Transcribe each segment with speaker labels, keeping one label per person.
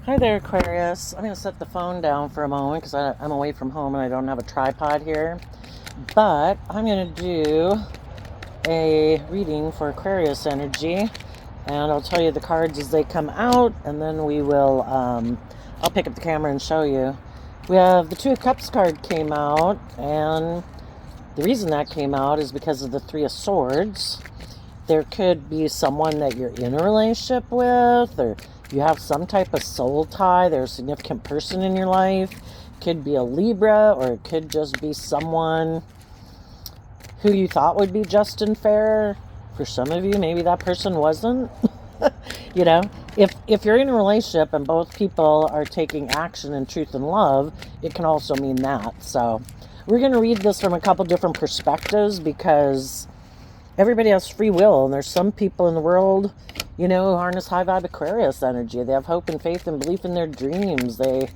Speaker 1: Hi there, Aquarius. I'm going to set the phone down for a moment because I'm away from home and I don't have a tripod here. But I'm going to do a reading for Aquarius energy. And I'll tell you the cards as they come out, and then I'll pick up the camera and show you. We have the Two of Cups card came out, and the reason that came out is because of the Three of Swords. There could be someone that you're in a relationship with, or you have some type of soul tie. There's a significant person in your life. Could be a Libra, or it could just be someone who you thought would be just and fair. For some of you, maybe that person wasn't. You know, if you're in a relationship and both people are taking action in truth and love, it can also mean that. So we're going to read this from a couple different perspectives because everybody has free will, and there's some people in the world, who harness high vibe Aquarius energy. They have hope and faith and belief in their dreams. They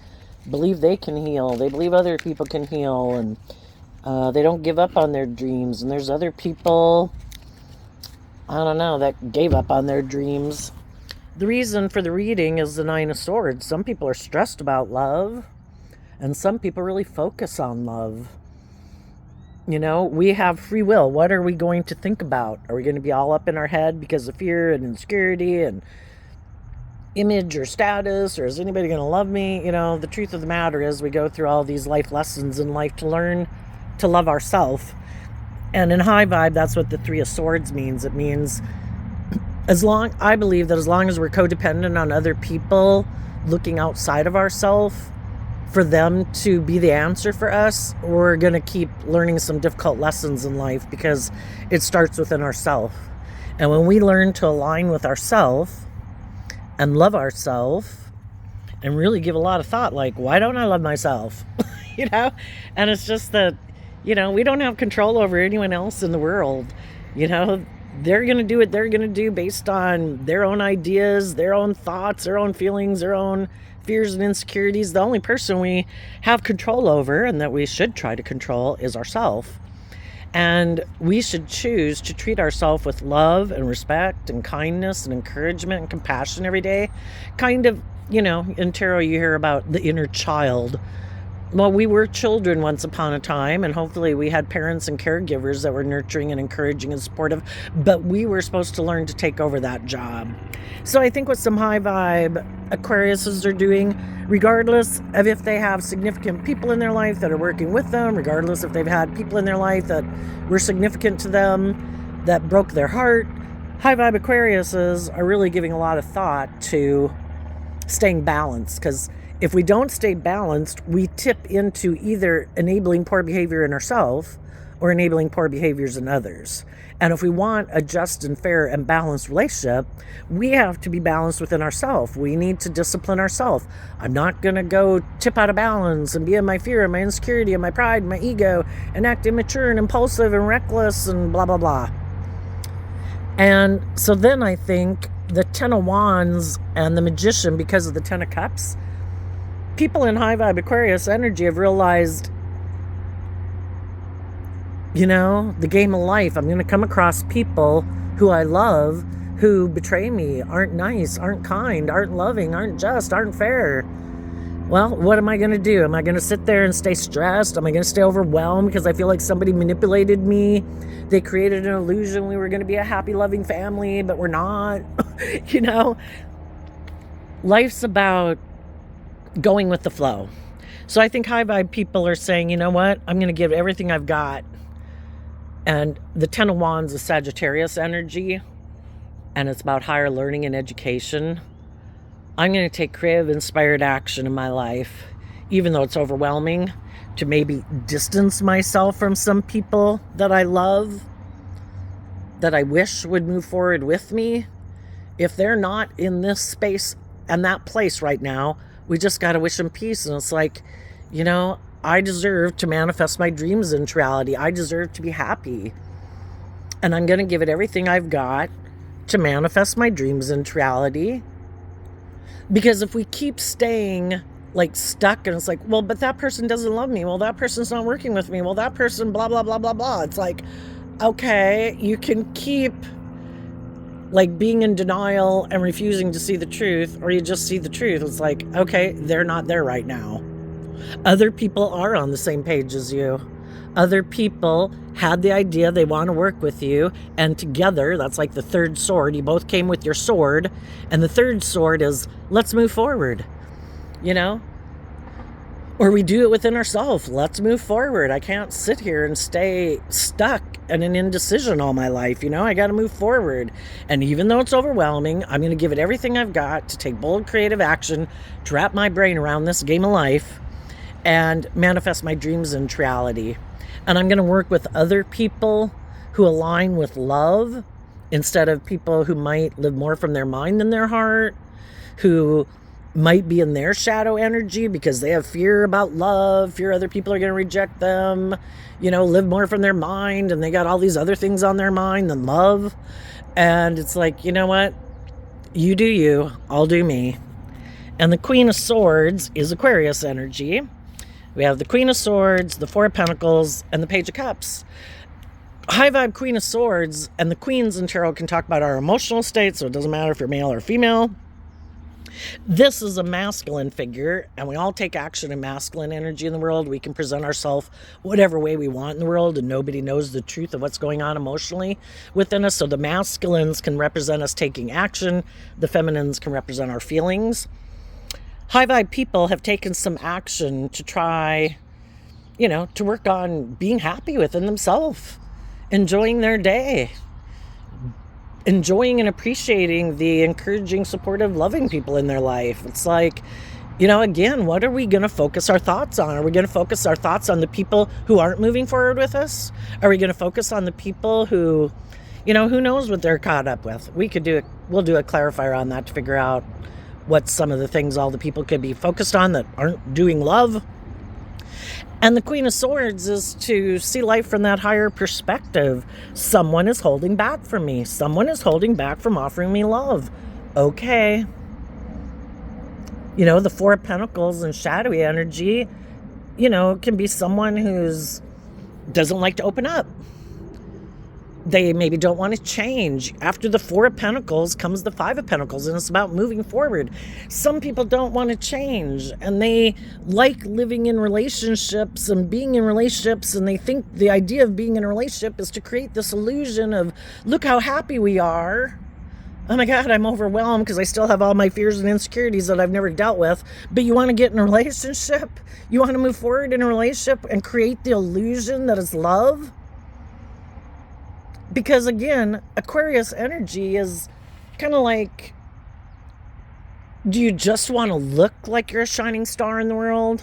Speaker 1: believe they can heal. They believe other people can heal, and they don't give up on their dreams. And there's other people, that gave up on their dreams. The reason for the reading is the Nine of Swords. Some people are stressed about love, and some people really focus on love. We have free will. What are we going to think about? Are we going to be all up in our head because of fear and insecurity and image or status, or is anybody going to love me? The truth of the matter is we go through all these life lessons in life to learn to love ourselves. And in high vibe, that's what the Three of Swords means. It means I believe that as long as we're codependent on other people, looking outside of ourselves for them to be the answer for us, we're going to keep learning some difficult lessons in life because it starts within ourselves. And when we learn to align with ourselves and love ourselves and really give a lot of thought, like, why don't I love myself? And it's just that, we don't have control over anyone else in the world. They're going to do what they're going to do based on their own ideas, their own thoughts, their own feelings, their own fears and insecurities. The only person we have control over, and that we should try to control, is ourselves. And we should choose to treat ourselves with love and respect and kindness and encouragement and compassion every day. Kind of, in tarot you hear about the inner child. Well, we were children once upon a time, and hopefully we had parents and caregivers that were nurturing and encouraging and supportive, but we were supposed to learn to take over that job. So I think what some high vibe Aquariuses are doing, regardless of if they have significant people in their life that are working with them, regardless if they've had people in their life that were significant to them, that broke their heart, high vibe Aquariuses are really giving a lot of thought to staying balanced, because if we don't stay balanced, we tip into either enabling poor behavior in ourselves or enabling poor behaviors in others. And if we want a just and fair and balanced relationship, we have to be balanced within ourselves. We need to discipline ourselves. I'm not going to go tip out of balance and be in my fear and my insecurity and my pride and my ego and act immature and impulsive and reckless and blah, blah, blah. And so then I think the Ten of Wands and the Magician, because of the Ten of Cups, people in high vibe Aquarius energy have realized, the game of life. I'm going to come across people who I love who betray me, aren't nice, aren't kind, aren't loving, aren't just, aren't fair. Well, what am I going to do? Am I going to sit there and stay stressed? Am I going to stay overwhelmed because I feel like somebody manipulated me? They created an illusion we were going to be a happy, loving family, but we're not. Life's about going with the flow. So I think high vibe people are saying, you know what? I'm going to give everything I've got. And the Ten of Wands is Sagittarius energy, and it's about higher learning and education. I'm going to take creative, inspired action in my life, even though it's overwhelming, to maybe distance myself from some people that I love, that I wish would move forward with me. If they're not in this space and that place right now, we just got to wish them peace. And it's like, I deserve to manifest my dreams into reality. I deserve to be happy. And I'm going to give it everything I've got to manifest my dreams into reality. Because if we keep staying stuck and it's like, well, but that person doesn't love me. Well, that person's not working with me. Well, that person, blah, blah, blah, blah, blah. It's like, okay, you can keep like being in denial and refusing to see the truth, or you just see the truth. It's like, okay, they're not there right now. Other people are on the same page as you. Other people had the idea they want to work with you, and together, that's like the third sword. You both came with your sword, and the third sword is, let's move forward, you know? Or we do it within ourselves. Let's move forward. I can't sit here and stay stuck in an indecision all my life. I got to move forward. And even though it's overwhelming, I'm going to give it everything I've got to take bold, creative action, to wrap my brain around this game of life, and manifest my dreams into reality. And I'm going to work with other people who align with love instead of people who might live more from their mind than their heart, who might be in their shadow energy because they have fear about love, fear other people are going to reject them, live more from their mind, and they got all these other things on their mind than love. And it's like, you know what? You do you, I'll do me. And the Queen of Swords is Aquarius energy. We have the Queen of Swords, the Four of Pentacles, and the Page of Cups. High vibe Queen of Swords, and the Queens in tarot can talk about our emotional state, so it doesn't matter if you're male or female. This is a masculine figure, and we all take action in masculine energy in the world. We can present ourselves whatever way we want in the world, and nobody knows the truth of what's going on emotionally within us. So the masculines can represent us taking action. The feminines can represent our feelings. High vibe people have taken some action to try, to work on being happy within themselves, enjoying their day, enjoying and appreciating the encouraging, supportive, loving people in their life. It's like, again, what are we going to focus our thoughts on? Are we going to focus our thoughts on the people who aren't moving forward with us? Are we going to focus on the people who, who knows what they're caught up with? We'll do a clarifier on that to figure out what some of the things all the people could be focused on that aren't doing love. And the Queen of Swords is to see life from that higher perspective. Someone is holding back from me. Someone is holding back from offering me love. Okay. The Four of Pentacles and shadowy energy, can be someone who's doesn't like to open up. They maybe don't want to change. After the Four of Pentacles comes the Five of Pentacles, and it's about moving forward. Some people don't want to change, and they like living in relationships and being in relationships, and they think the idea of being in a relationship is to create this illusion of, look how happy we are. Oh my God, I'm overwhelmed because I still have all my fears and insecurities that I've never dealt with. But you want to get in a relationship? You want to move forward in a relationship and create the illusion that it's love? Because again, Aquarius energy is kind of like, do you just want to look like you're a shining star in the world?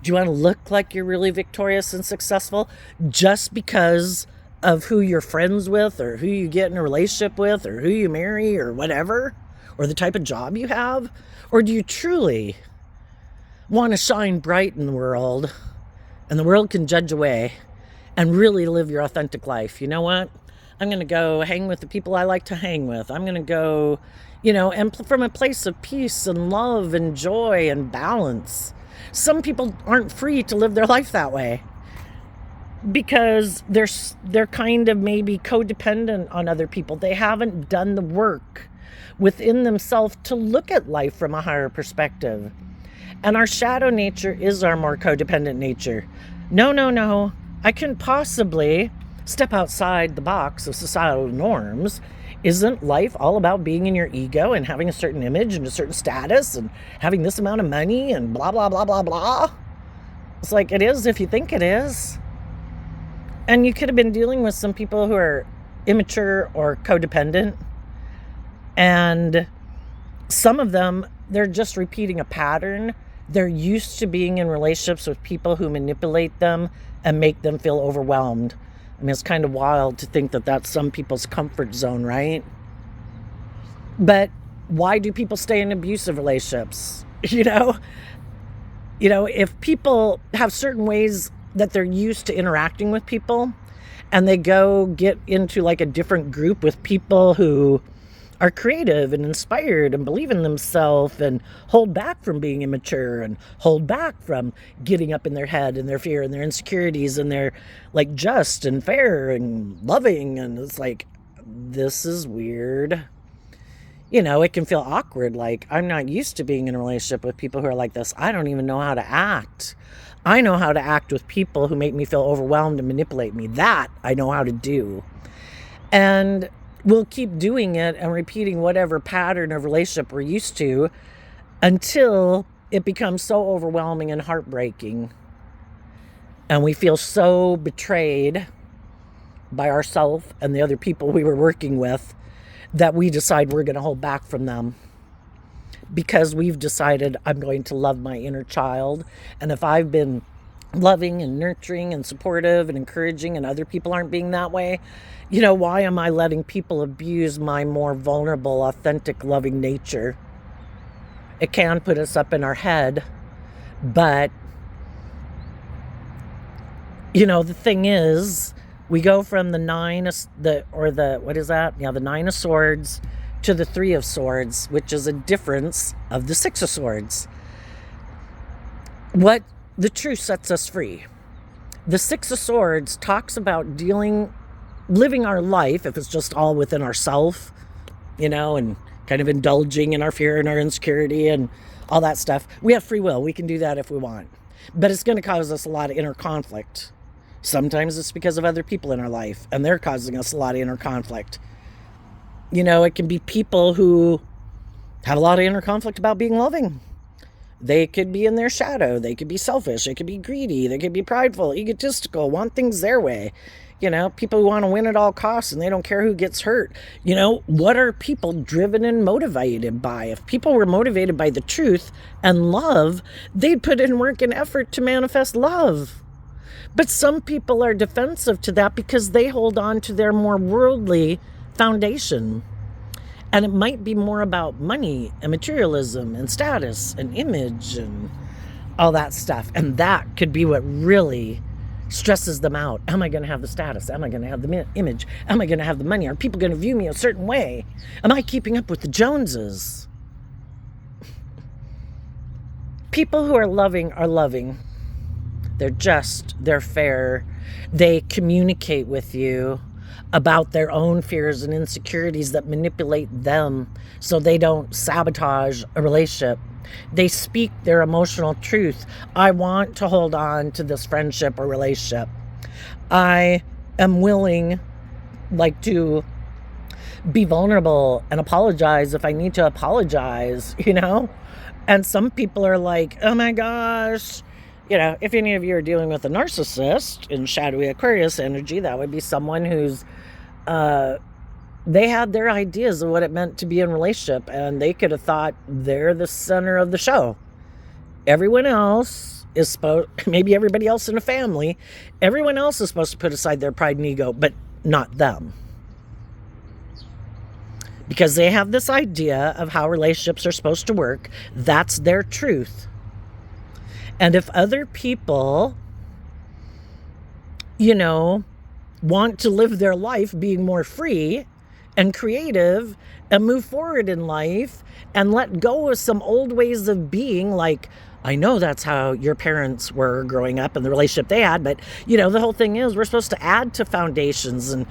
Speaker 1: Do you want to look like you're really victorious and successful just because of who you're friends with, or who you get in a relationship with, or who you marry, or whatever, or the type of job you have? Or do you truly want to shine bright in the world, and the world can judge away, and really live your authentic life? You know what? I'm going to go hang with the people I like to hang with. I'm going to go, and from a place of peace and love and joy and balance. Some people aren't free to live their life that way because they're kind of maybe codependent on other people. They haven't done the work within themselves to look at life from a higher perspective. And our shadow nature is our more codependent nature. No. I couldn't possibly step outside the box of societal norms. Isn't life all about being in your ego and having a certain image and a certain status and having this amount of money and blah, blah, blah, blah, blah? It's like it is if you think it is. And you could have been dealing with some people who are immature or codependent. And some of them, they're just repeating a pattern. They're used to being in relationships with people who manipulate them and make them feel overwhelmed. I mean, it's kind of wild to think that that's some people's comfort zone, right? But why do people stay in abusive relationships? If people have certain ways that they're used to interacting with people, and they go get into like a different group with people who are creative and inspired and believe in themselves and hold back from being immature and hold back from getting up in their head and their fear and their insecurities, and they're like just and fair and loving, and it's like this is weird. You know, it can feel awkward. Like, I'm not used to being in a relationship with people who are like this. I don't even know how to act. I know how to act with people who make me feel overwhelmed and manipulate me. That I know how to do. And we'll keep doing it and repeating whatever pattern of relationship we're used to until it becomes so overwhelming and heartbreaking. And we feel so betrayed by ourselves and the other people we were working with that we decide we're going to hold back from them. Because we've decided I'm going to love my inner child. And if I've been loving and nurturing and supportive and encouraging and other people aren't being that way, you know, why am I letting people abuse my more vulnerable, authentic, loving nature? It can put us up in our head, but, you know, the thing is, we go from the nine of swords to the 3 of swords, which is a difference of the 6 of swords. What the truth sets us free. The 6 of swords talks about living our life, if it's just all within ourself, you know, and kind of indulging in our fear and our insecurity and all that stuff. We have free will. We can do that if we want. But it's going to cause us a lot of inner conflict. Sometimes it's because of other people in our life, and they're causing us a lot of inner conflict. You know, it can be people who have a lot of inner conflict about being loving. They could be in their shadow. They could be selfish. They could be greedy. They could be prideful, egotistical, want things their way. You know, people who want to win at all costs and they don't care who gets hurt. You know, what are people driven and motivated by? If people were motivated by the truth and love, they'd put in work and effort to manifest love. But some people are defensive to that because they hold on to their more worldly foundation. And it might be more about money and materialism and status and image and all that stuff. And that could be what really stresses them out. Am I going to have the status? Am I going to have the image? Am I going to have the money? Are people going to view me a certain way? Am I keeping up with the Joneses? People who are loving are loving. They're just, they're fair. They communicate with you about their own fears and insecurities that manipulate them so they don't sabotage a relationship. They speak their emotional truth. I want to hold on to this friendship or relationship. I am willing, to be vulnerable and apologize if I need to apologize, you know? And some people are like, oh my gosh. You know, if any of you are dealing with a narcissist in shadowy Aquarius energy, that would be someone who's, they had their ideas of what it meant to be in a relationship, and they could have thought they're the center of the show. Everyone else is maybe everybody else in the family, everyone else is supposed to put aside their pride and ego, but not them. Because they have this idea of how relationships are supposed to work. That's their truth. And if other people, you know, want to live their life being more free and creative and move forward in life and let go of some old ways of being, like, I know that's how your parents were growing up and the relationship they had, but, you know, the whole thing is we're supposed to add to foundations. And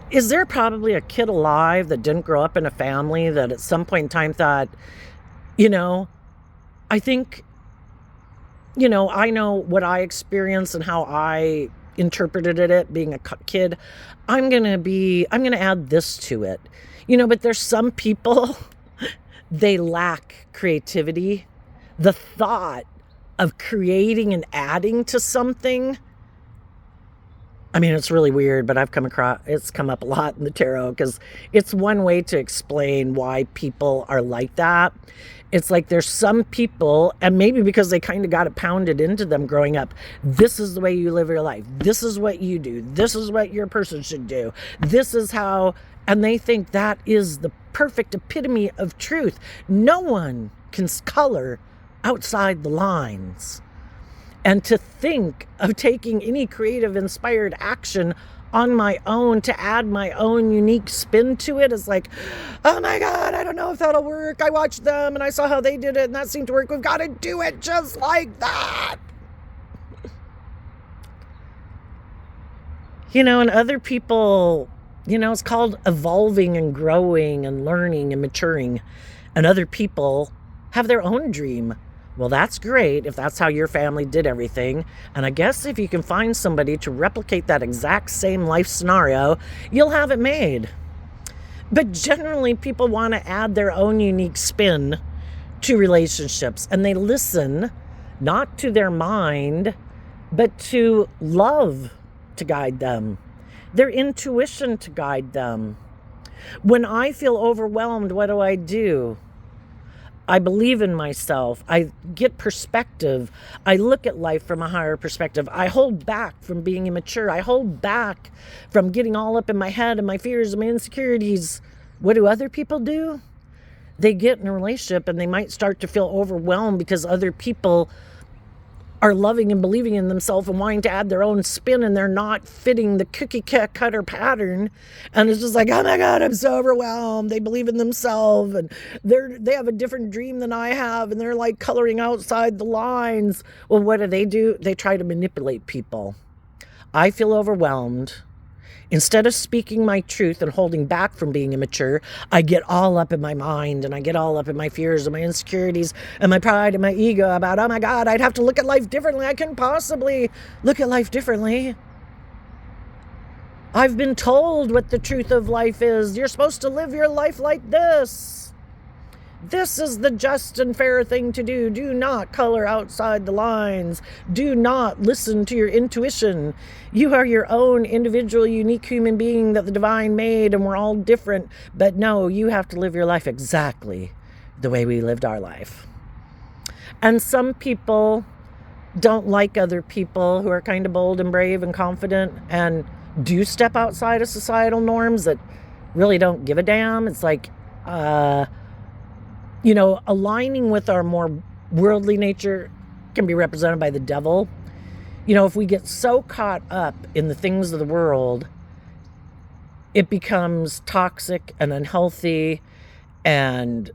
Speaker 1: is there probably a kid alive that didn't grow up in a family that at some point in time thought, you know, I think, you know, I know what I experienced and how I interpreted it being a kid. I'm going to add this to it. You know, but there's some people, they lack creativity. The thought of creating and adding to something, I mean, it's really weird, but it's come up a lot in the tarot because it's one way to explain why people are like that. It's like there's some people, and maybe because they kind of got it pounded into them growing up, this is the way you live your life. This is what you do. This is what your person should do. This is how, and they think that is the perfect epitome of truth. No one can color outside the lines. And to think of taking any creative, inspired action on my own to add my own unique spin to it is like, oh my God, I don't know if that'll work. I watched them and I saw how they did it and that seemed to work. We've got to do it just like that. You know, and other people It's called evolving and growing and learning and maturing. And other people have their own dream. Well, that's great if that's how your family did everything. And I guess if you can find somebody to replicate that exact same life scenario, you'll have it made. But generally, people want to add their own unique spin to relationships. And they listen not to their mind, but to love to guide them, their intuition to guide them. When I feel overwhelmed, what do? I believe in myself. I get perspective. I look at life from a higher perspective. I hold back from being immature. I hold back from getting all up in my head and my fears and my insecurities. What do other people do? They get in a relationship and they might start to feel overwhelmed because other people are loving and believing in themselves and wanting to add their own spin, and they're not fitting the cookie cutter pattern. And it's just like, oh my God, I'm so overwhelmed. They believe in themselves and they have a different dream than I have, and they're like coloring outside the lines. Well, what do? They try to manipulate people. I feel overwhelmed. Instead of speaking my truth and holding back from being immature, I get all up in my mind and I get all up in my fears and my insecurities and my pride and my ego about, oh my God, I'd have to look at life differently. I couldn't possibly look at life differently. I've been told what the truth of life is. You're supposed to live your life like this. This is the just and fair thing to do. Do not color outside the lines. Do not listen to your intuition. You are your own individual, unique human being that the divine made, and we're all different. But no, you have to live your life exactly the way we lived our life. And some people don't like other people who are kind of bold and brave and confident and do step outside of societal norms that really don't give a damn. It's like, aligning with our more worldly nature can be represented by the devil. If we get so caught up in the things of the world, it becomes toxic and unhealthy. And,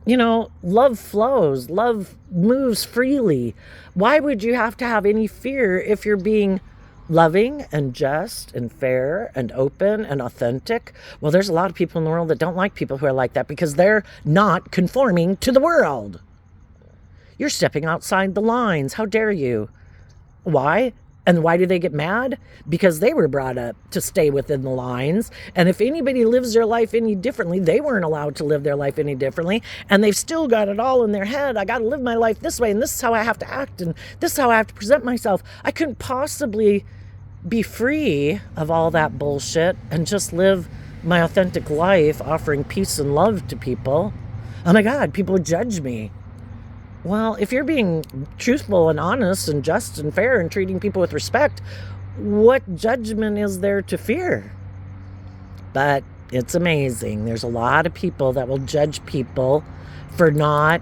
Speaker 1: love flows. Love moves freely. Why would you have to have any fear if you're being loving and just and fair and open and authentic? Well, there's a lot of people in the world that don't like people who are like that because they're not conforming to the world. You're stepping outside the lines. How dare you? Why? And why do they get mad? Because they were brought up to stay within the lines. And if anybody lives their life any differently, they weren't allowed to live their life any differently. And they've still got it all in their head. I got to live my life this way, and this is how I have to act, and this is how I have to present myself. I couldn't possibly be free of all that bullshit and just live my authentic life, offering peace and love to people. Oh my God, people would judge me. Well, if you're being truthful and honest and just and fair and treating people with respect, what judgment is there to fear? But it's amazing. There's a lot of people that will judge people for not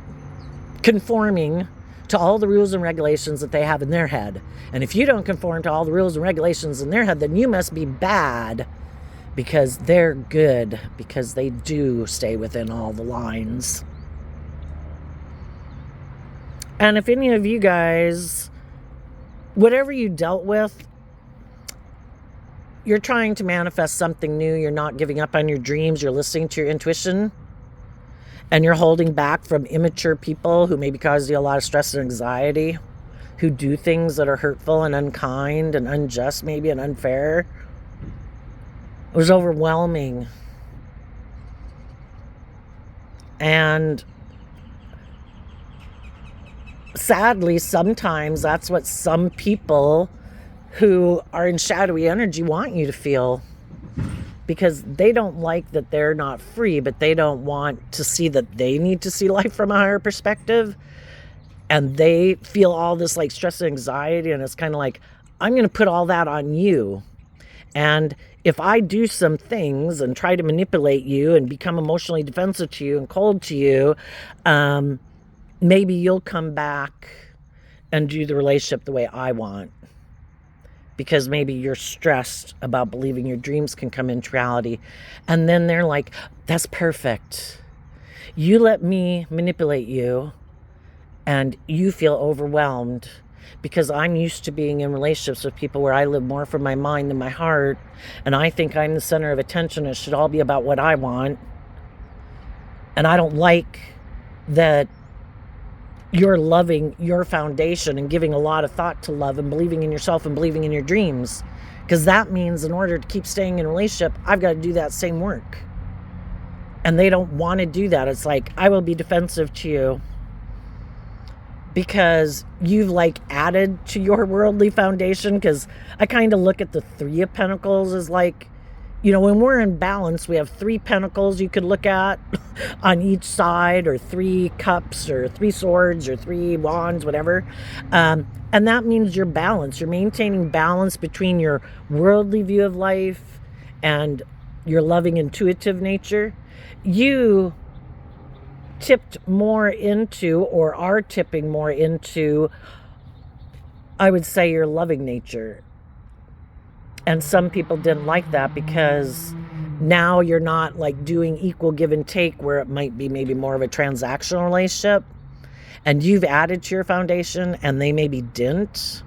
Speaker 1: conforming to all the rules and regulations that they have in their head. And if you don't conform to all the rules and regulations in their head, then you must be bad, because they're good, because they do stay within all the lines. And if any of you guys, whatever you dealt with, you're trying to manifest something new, you're not giving up on your dreams, you're listening to your intuition, and you're holding back from immature people who maybe cause you a lot of stress and anxiety, who do things that are hurtful and unkind and unjust maybe and unfair. It was overwhelming. And sadly, sometimes that's what some people who are in shadowy energy want you to feel, because they don't like that they're not free, but they don't want to see that they need to see life from a higher perspective. And they feel all this like stress and anxiety, and it's kind of like, I'm going to put all that on you. And if I do some things and try to manipulate you and become emotionally defensive to you and cold to you, maybe you'll come back and do the relationship the way I want. Because maybe you're stressed about believing your dreams can come into reality. And then they're like, that's perfect. You let me manipulate you, and you feel overwhelmed. because I'm used to being in relationships with people where I live more from my mind than my heart, and I think I'm the center of attention. It should all be about what I want. And I don't like that you're loving your foundation and giving a lot of thought to love and believing in yourself and believing in your dreams. Because that means in order to keep staying in a relationship, I've got to do that same work. And they don't want to do that. It's like, I will be defensive to you because you've like added to your worldly foundation. Because I kind of look at the Three of Pentacles as like, you know, when we're in balance, we have 3 pentacles you could look at on each side, or 3 cups, or 3 swords, or 3 wands, whatever. And that means you're balanced. You're maintaining balance between your worldly view of life and your loving, intuitive nature. You tipped more into, or are tipping more into, I would say, your loving nature. And some people didn't like that because now you're not like doing equal give and take, where it might be maybe more of a transactional relationship, and you've added to your foundation and they maybe didn't.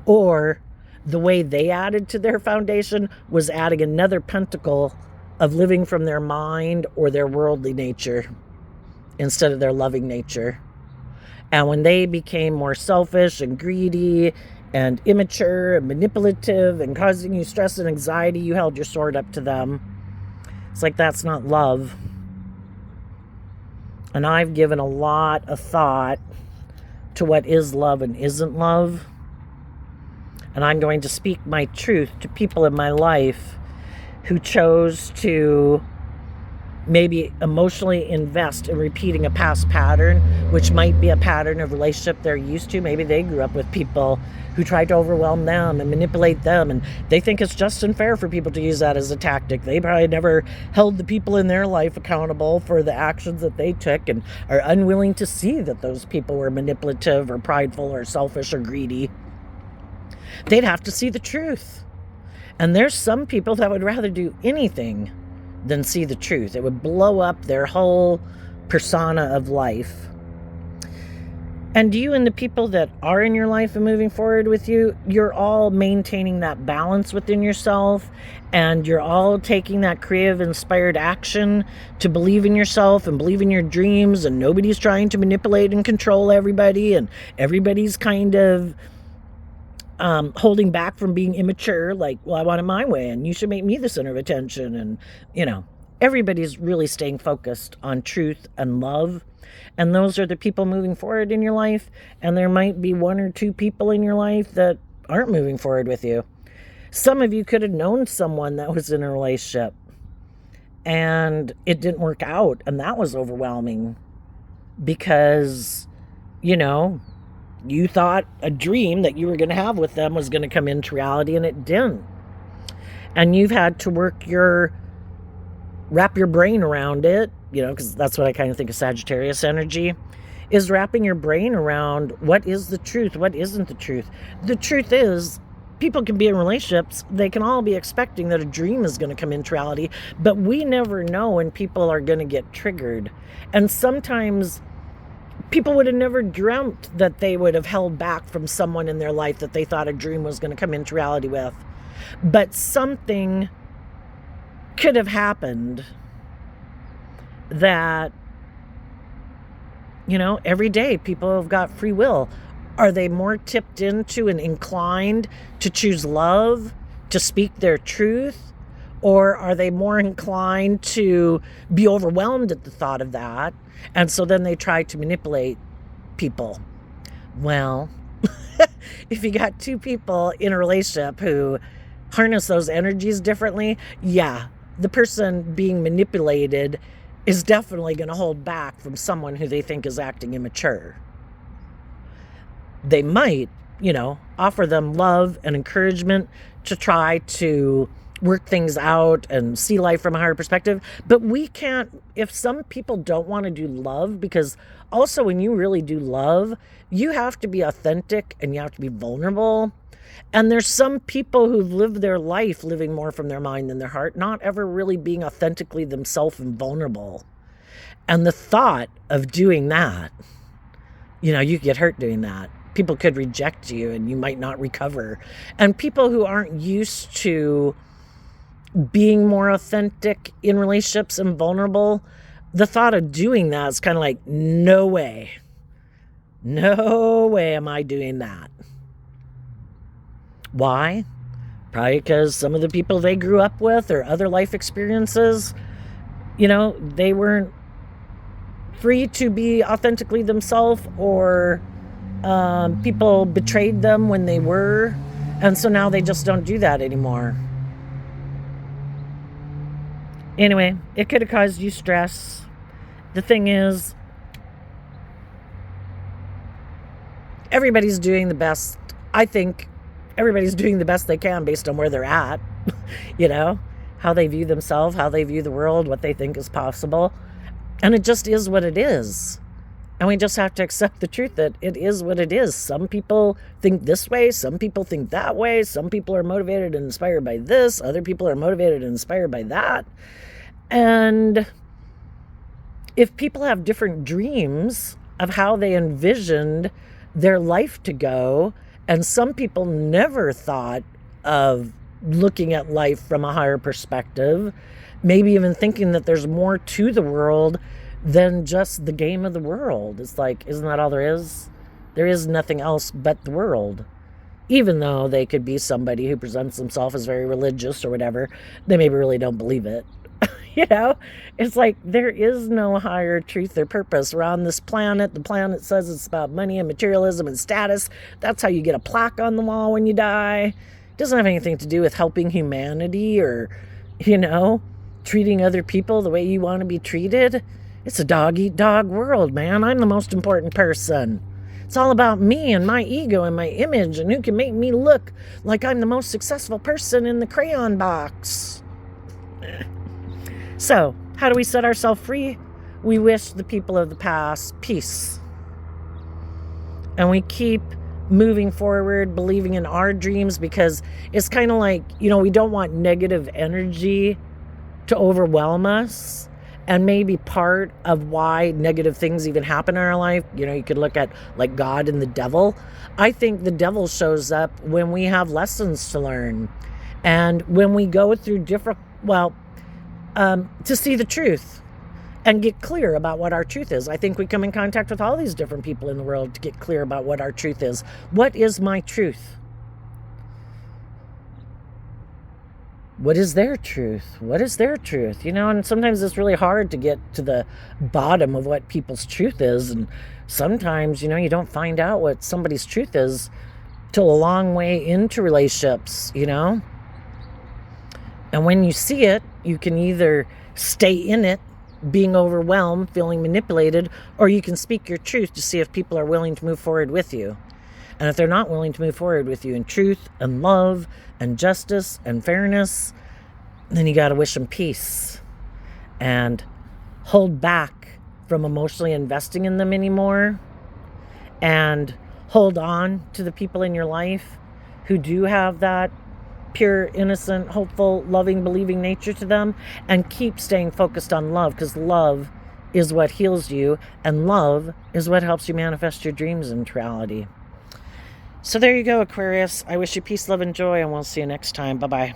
Speaker 1: Or the way they added to their foundation was adding another pentacle of living from their mind or their worldly nature instead of their loving nature. And when they became more selfish and greedy and immature and manipulative and causing you stress and anxiety, you held your sword up to them. It's like, that's not love. And I've given a lot of thought to what is love and isn't love. And I'm going to speak my truth to people in my life who chose to maybe emotionally invest in repeating a past pattern, which might be a pattern of relationship they're used to. Maybe they grew up with people who tried to overwhelm them and manipulate them, and they think it's just and fair for people to use that as a tactic. They probably never held the people in their life accountable for the actions that they took, and are unwilling to see that those people were manipulative or prideful or selfish or greedy. They'd have to see the truth. And there's some people that would rather do anything than see the truth. It would blow up their whole persona of life. And you and the people that are in your life and moving forward with you, you're all maintaining that balance within yourself, and you're all taking that creative, inspired action to believe in yourself and believe in your dreams, and nobody's trying to manipulate and control everybody, and everybody's kind of holding back from being immature, like, well, I want it my way, and you should make me the center of attention. And, you know, everybody's really staying focused on truth and love. And those are the people moving forward in your life. And there might be 1 or 2 people in your life that aren't moving forward with you. Some of you could have known someone that was in a relationship and it didn't work out. And that was overwhelming because, you know, you thought a dream that you were going to have with them was going to come into reality, and it didn't. And you've had to wrap your brain around it, you know, because that's what I kind of think of Sagittarius energy, is wrapping your brain around what is the truth, what isn't the truth. The truth is, people can be in relationships, they can all be expecting that a dream is going to come into reality, but we never know when people are going to get triggered. And sometimes people would have never dreamt that they would have held back from someone in their life that they thought a dream was going to come into reality with. But something could have happened that, you know, every day people have got free will. Are they more tipped into and inclined to choose love, to speak their truth? Or are they more inclined to be overwhelmed at the thought of that? And so then they try to manipulate people. Well, if you got 2 people in a relationship who harness those energies differently, yeah, the person being manipulated is definitely going to hold back from someone who they think is acting immature. They might, you know, offer them love and encouragement to try to work things out and see life from a higher perspective. But we can't, if some people don't want to do love, because also when you really do love, you have to be authentic and you have to be vulnerable. And there's some people who've lived their life living more from their mind than their heart, not ever really being authentically themselves and vulnerable. And the thought of doing that, you know, you get hurt doing that. people could reject you and you might not recover. And people who aren't used to being more authentic in relationships and vulnerable, the thought of doing that is kind of like, no way. No way am I doing that. Why? Probably because some of the people they grew up with or other life experiences, they weren't free to be authentically themselves, or people betrayed them when they were. And so now they just don't do that anymore. Anyway, it could have caused you stress. The thing is, everybody's doing the best. I think everybody's doing the best they can based on where they're at, how they view themselves, how they view the world, what they think is possible. And it just is what it is. And we just have to accept the truth that it is what it is. Some people think this way, some people think that way, some people are motivated and inspired by this, other people are motivated and inspired by that. And if people have different dreams of how they envisioned their life to go, and some people never thought of looking at life from a higher perspective, maybe even thinking that there's more to the world than just the game of the world. It's like, isn't that all there is? There is nothing else but the world. Even though they could be somebody who presents themselves as very religious or whatever, they maybe really don't believe it. It's like there is no higher truth or purpose. We're on this planet. The planet says it's about money and materialism and status. That's how you get a plaque on the wall when you die. It doesn't have anything to do with helping humanity or, treating other people the way you want to be treated. It's a dog-eat-dog world, man. I'm the most important person. It's all about me and my ego and my image and who can make me look like I'm the most successful person in the crayon box. So, how do we set ourselves free? We wish the people of the past peace. And we keep moving forward, believing in our dreams, because it's kind of like, we don't want negative energy to overwhelm us. And maybe part of why negative things even happen in our life, you could look at like God and the devil. I think the devil shows up when we have lessons to learn. And when we go through to see the truth and get clear about what our truth is. I think we come in contact with all these different people in the world to get clear about what our truth is. What is my truth? What is their truth? What is their truth? And sometimes it's really hard to get to the bottom of what people's truth is. And sometimes, you don't find out what somebody's truth is till a long way into relationships, And when you see it, you can either stay in it, being overwhelmed, feeling manipulated, or you can speak your truth to see if people are willing to move forward with you. And if they're not willing to move forward with you in truth and love and justice and fairness, then you got to wish them peace and hold back from emotionally investing in them anymore, and hold on to the people in your life who do have that pure, innocent, hopeful, loving, believing nature to them, and keep staying focused on love, because love is what heals you, and love is what helps you manifest your dreams into reality. So there you go, Aquarius. I wish you peace, love, and joy, and we'll see you next time. Bye-bye.